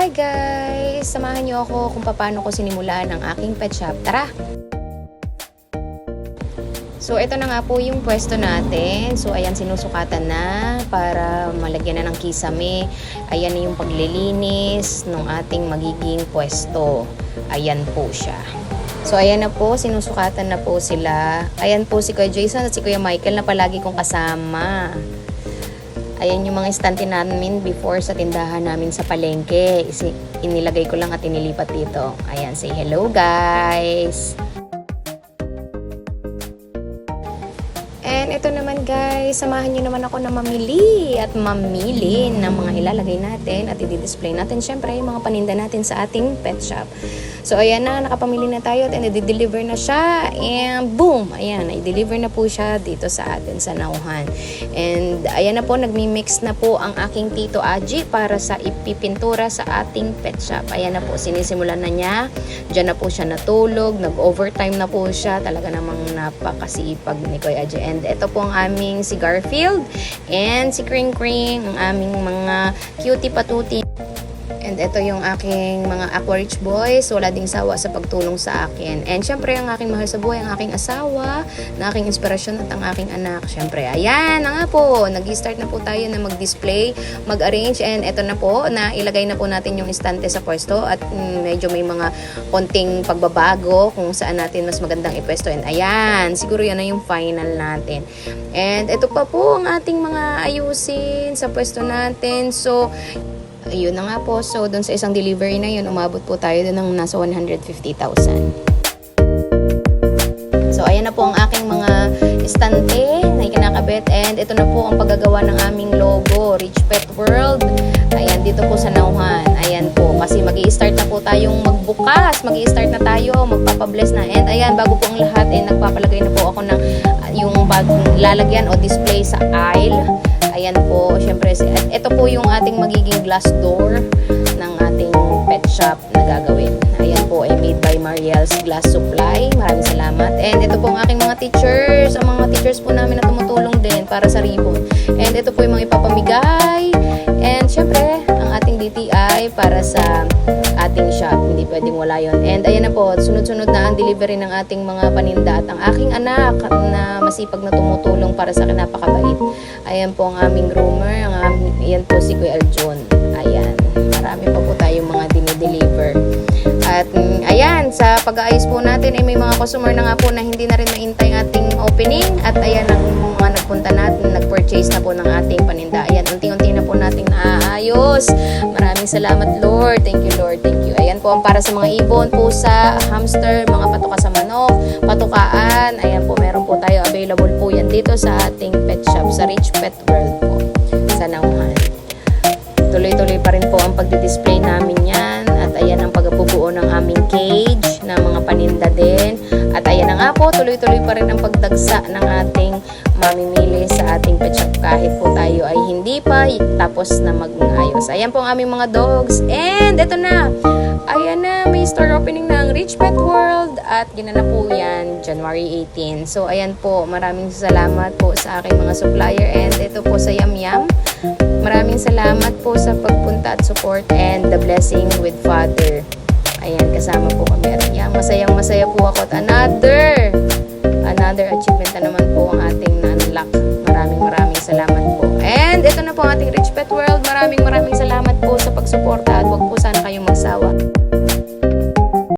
Hi guys! Samahan niyo ako kung paano ko sinimulan ang aking pet shop. Tara! So, ito na nga po yung pwesto natin. So, ayan, sinusukatan na para malagyan na ng kisame. Ayan na yung paglilinis ng ating magiging pwesto. Ayan po siya. So, ayan na po, sinusukatan na po sila. Ayan po si Kuya Jason at si Kuya Michael na palagi kong kasama. Ayan yung mga estante namin before sa tindahan namin sa palengke. Inilagay ko lang at inilipat dito. Ayan, say hello guys! And ito naman guys, samahan nyo naman ako na mamili at mamili ng mga ilalagay natin at i-display natin syempre yung mga paninda natin sa ating pet shop. So ayan na, nakapamili na tayo at i-deliver na siya and boom! Ayan, i-deliver na po siya dito sa atin sa Nauhan. And ayan na po, nagmi-mix na po ang aking Tito Aji para sa ipipintura sa ating pet shop. Ayan na po, sinisimulan na niya. Diyan na po siya natulog, nag-overtime na po siya. Talaga namang napakasipag ni Kuya Aji. And ito po ang aming si Garfield and si Kring Kring, ang aming mga cutie patuti. And ito yung aking mga Aquarich boys. Wala ding sawa sa pagtulong sa akin. And syempre, ang aking mahal sa buhay, ang aking asawa, na aking inspirasyon at ang aking anak. Syempre, ayan na nga po. Nag-start na po tayo na mag-display, mag-arrange. And ito na po, na ilagay na po natin yung istante sa pwesto. At medyo may mga konting pagbabago kung saan natin mas magandang ipwesto. And ayan, siguro yan na yung final natin. And ito pa po ang ating mga ayusin sa pwesto natin. So, ayun na nga po. So, doon sa isang delivery na yun, umabot po tayo doon ng nasa 150,000. So, ayan na po ang aking mga estante na ikinakabit. And ito na po ang paggagawa ng aming logo, Rich Pet World. Ayan, dito po sa Nauhan. Ayan po, kasi mag-i-start na po tayong magbukas. Mag-i-start na tayo, magpapabless na. And ayan, bago po ang lahat, nagpapalagay na po ako ng yung lalagyan o display sa aisle. Ayan po, syempre, ito po yung ating magiging glass door ng ating pet shop na gagawin. Ayan po, ay made by Mariel's Glass Supply. Maraming salamat. And ito po ang aking mga teachers. Ang mga teachers po namin na tumutulong din para sa ribbon. And ito po yung mga ipapamigay. And syempre, ang ating DTI para sa ating shop. Hindi pwedeng wala yun. And ayan na po, sunod-sunod na ang delivery ng ating mga paninda. At ang aking anak na masipag na tumutulong para sa akin, napakabait. Ayan po ang aming groomer. Ayan po si Kuya Aljon. Ayan. Marami pa po tayong mga dinideliver. At ayan, sa pag-aayos po natin, may mga customer na nga po na hindi na rin maintay ating opening. At ayan, ang mga nagpunta natin, nag-purchase na po ng ating paninda. Ayan, unti-unti na po nating naaayos. Maraming salamat, Lord. Thank you, Lord. Thank you. Ayan po ang para sa mga ibon, pusa, hamster, mga patuka sa manok, patukaan. Ayan po, meron po tayo available po yan dito sa ating pet shop, sa Rich Pet World po, sa Nauhan. Tuloy-tuloy pa rin po ang pagdi-display namin yan. At ayan ang pagbubuo ng aming cage na mga paninda din. At ayan na nga po, tuloy-tuloy pa rin ang pagdagsa ng ating mamimili sa ating pet shop kahit po tayo ay hindi pa tapos na mag-ayos. Ayan po ang aming mga dogs. And ito na, ayan na, may store opening ng Rich Pet World at ginanap po yan January 18. So ayan po, maraming salamat po sa aking mga supplier. And ito po sa Yum Yum. Maraming salamat po sa pagpunta at support and the blessing with Father. Ayan, kasama po kami. At yan, masayang-masaya po ako. At another achievement na naman po ang ating na-unlock. Maraming salamat po. And ito na po ang ating Rich Pet World. Maraming salamat po sa pagsuporta at huwag po sana